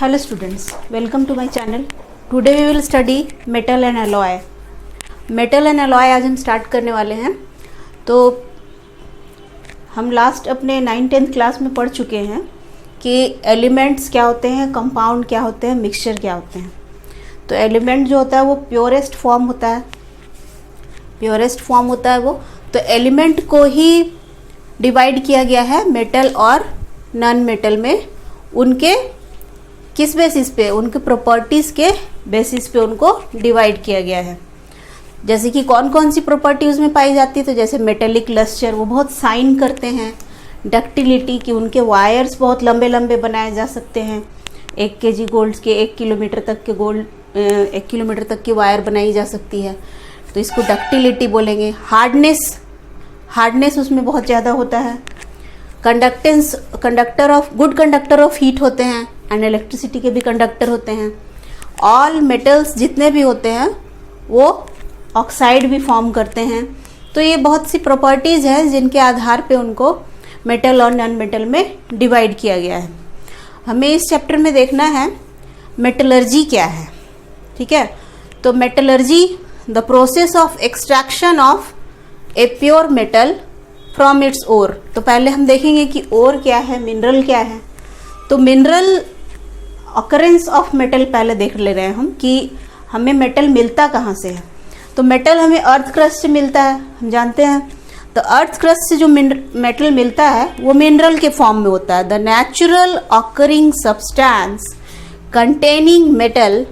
Hello students, welcome to my channel. Today we will study metal and alloy. Metal and alloy आज हम start करने वाले हैं। तो हम लास्ट अपने 9th-10th क्लास में पढ़ चुके हैं कि एलिमेंट्स क्या होते हैं, कंपाउंड क्या होते हैं, मिक्सचर क्या होते हैं। तो एलिमेंट जो होता है वो प्योरेस्ट फॉर्म होता है, वो तो एलिमेंट को ही डिवाइड किया गया है मेटल और नॉन मेटल में। उनके किस बेसिस पे, उनके प्रॉपर्टीज़ के बेसिस पे उनको डिवाइड किया गया है। जैसे कि कौन कौन सी प्रॉपर्टी उसमें पाई जाती है, तो जैसे मेटेलिक लस्टर, वो बहुत साइन करते हैं। डक्टिलिटी की, उनके वायर्स बहुत लंबे लंबे बनाए जा सकते हैं। 1 kg गोल्ड के 1 किलोमीटर तक की वायर बनाई जा सकती है, तो इसको डक्टिलिटी बोलेंगे। हार्डनेस उसमें बहुत ज़्यादा होता है। गुड कंडक्टर ऑफ हीट होते हैं, एंड इलेक्ट्रिसिटी के भी कंडक्टर होते हैं। ऑल मेटल्स जितने भी होते हैं वो ऑक्साइड भी फॉर्म करते हैं। तो ये बहुत सी प्रॉपर्टीज़ हैं जिनके आधार पे उनको मेटल और नॉन मेटल में डिवाइड किया गया है। हमें इस चैप्टर में देखना है मेटलर्जी क्या है, ठीक है। तो metallurgy, the process of extraction of a pure metal from its ore. तो पहले हम देखेंगे कि ओर क्या है, मिनरल क्या है। तो मिनरल ऑकरेंस ऑफ मेटल पहले देख ले रहे हैं हम कि हमें मेटल मिलता कहाँ से है। तो मेटल हमें अर्थ क्रस्ट से मिलता है, हम जानते हैं। तो अर्थ क्रस्ट से जो मेटल मिलता है वो मिनरल के फॉर्म में होता है। The natural occurring substance containing metal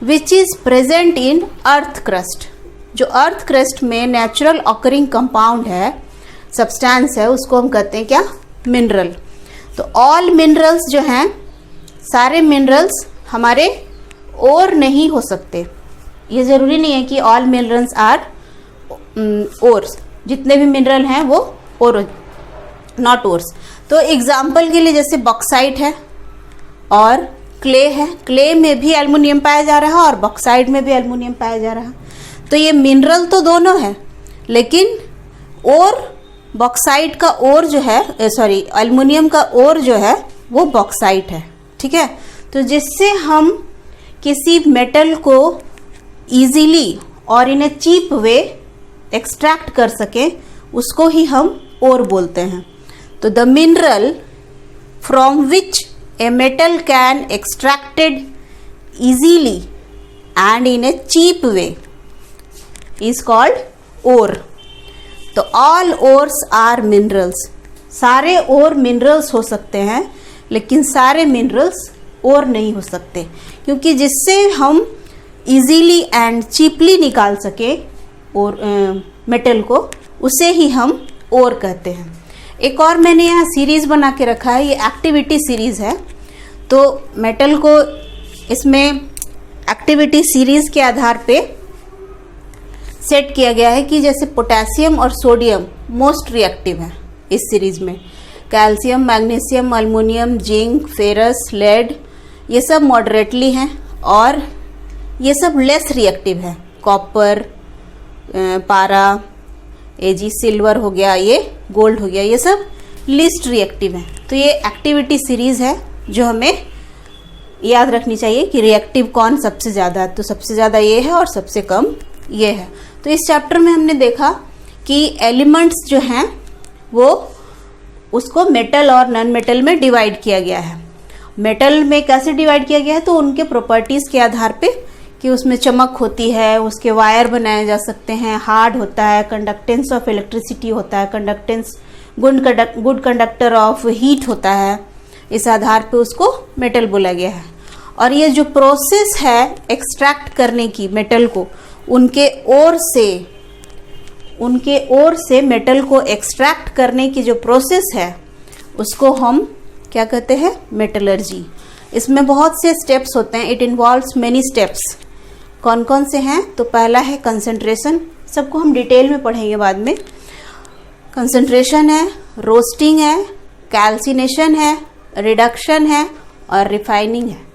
which is present in earth crust. जो अर्थ क्रस्ट में नेचुरल ऑकरिंग कंपाउंड है, सब्सटेंस है, उसको हम कहते हैं क्या, मिनरल। तो ऑल मिनरल्स जो हैं, सारे मिनरल्स हमारे और नहीं हो सकते। ये ज़रूरी नहीं है कि ऑल मिनरल्स आर ओर्स, जितने भी मिनरल हैं वो और नॉट ओर्स। तो एग्जाम्पल के लिए जैसे बॉक्साइट है और क्ले है। क्ले में भी एल्युमिनियम पाया जा रहा है और बॉक्साइट में भी एल्युमिनियम पाया जा रहा है। तो ये मिनरल तो दोनों है, लेकिन और बॉक्साइट का और जो है, एल्युमिनियम का और जो है वो बॉक्साइट है, ठीक है। तो जिससे हम किसी मेटल को इजीली और इन ए चीप वे एक्सट्रैक्ट कर सकें, उसको ही हम ओर बोलते हैं। तो the mineral from which a metal can extracted easily and in a cheap way is called ore. तो ऑल ओर्स आर मिनरल्स। सारे ओर मिनरल्स हो सकते हैं, लेकिन सारे मिनरल्स ओर नहीं हो सकते, क्योंकि जिससे हम इजीली एंड चीपली निकाल सके और मेटल को, उसे ही हम ओर कहते हैं। एक और मैंने यहाँ सीरीज़ बना के रखा है, ये एक्टिविटी सीरीज़ है। तो मेटल को इसमें एक्टिविटी सीरीज़ के आधार पे सेट किया गया है कि जैसे पोटेशियम और सोडियम मोस्ट रिएक्टिव है इस सीरीज़ में। Calcium, magnesium, aluminium, zinc, ferrous, lead, ये सब मॉडरेटली हैं, और ये सब लेस रिएक्टिव है। कॉपर, पारा, एजी, सिल्वर हो गया, ये गोल्ड हो गया, ये सब लिस्ट रिएक्टिव है। तो ये एक्टिविटी सीरीज़ है जो हमें याद रखनी चाहिए कि रिएक्टिव कौन सबसे ज़्यादा है। तो सबसे ज़्यादा ये है और सबसे कम ये है। तो इस चैप्टर में हमने देखा कि एलिमेंट्स जो हैं वो उसको मेटल और नॉन मेटल में डिवाइड किया गया है। मेटल में कैसे डिवाइड किया गया है, तो उनके प्रॉपर्टीज़ के आधार पे कि उसमें चमक होती है, उसके वायर बनाए जा सकते हैं, हार्ड होता है, कंडक्टेंस ऑफ इलेक्ट्रिसिटी होता है, गुड कंडक्टर ऑफ हीट होता है। इस आधार पे उसको मेटल बोला गया है। और ये जो प्रोसेस है एक्सट्रैक्ट करने की मेटल को, उनके ओर से मेटल को एक्सट्रैक्ट करने की जो प्रोसेस है, उसको हम क्या कहते हैं, मेटलर्जी। इसमें बहुत से स्टेप्स होते हैं, इट इन्वॉल्व्स मेनी स्टेप्स। कौन कौन से हैं, तो पहला है कंसंट्रेशन, सबको हम डिटेल में पढ़ेंगे बाद में। कंसंट्रेशन है, रोस्टिंग है, कैल्सिनेशन है, रिडक्शन है और रिफाइनिंग है।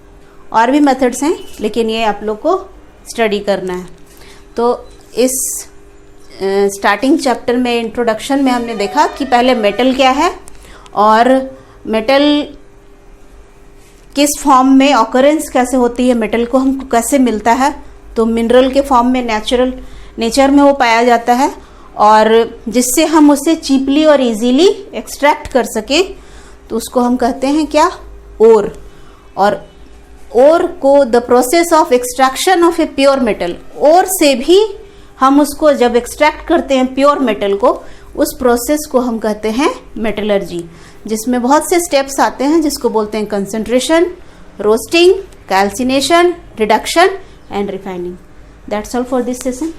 और भी मेथड्स हैं, लेकिन ये आप लोग को स्टडी करना है। तो इस स्टार्टिंग चैप्टर में, इंट्रोडक्शन में हमने देखा कि पहले मेटल क्या है और मेटल किस फॉर्म में ऑकरेंस कैसे होती है, मेटल को हमको कैसे मिलता है, तो मिनरल के फॉर्म में नेचर में वो पाया जाता है, और जिससे हम उसे चीपली और इजीली एक्सट्रैक्ट कर सकें तो उसको हम कहते हैं क्या, ओर। और ओर को the process of extraction of a pure metal, ore से भी हम उसको जब एक्सट्रैक्ट करते हैं प्योर मेटल को, उस प्रोसेस को हम कहते हैं मेटलर्जी, जिसमें बहुत से स्टेप्स आते हैं जिसको बोलते हैं concentration, roasting, calcination, reduction and refining. That's all for this session.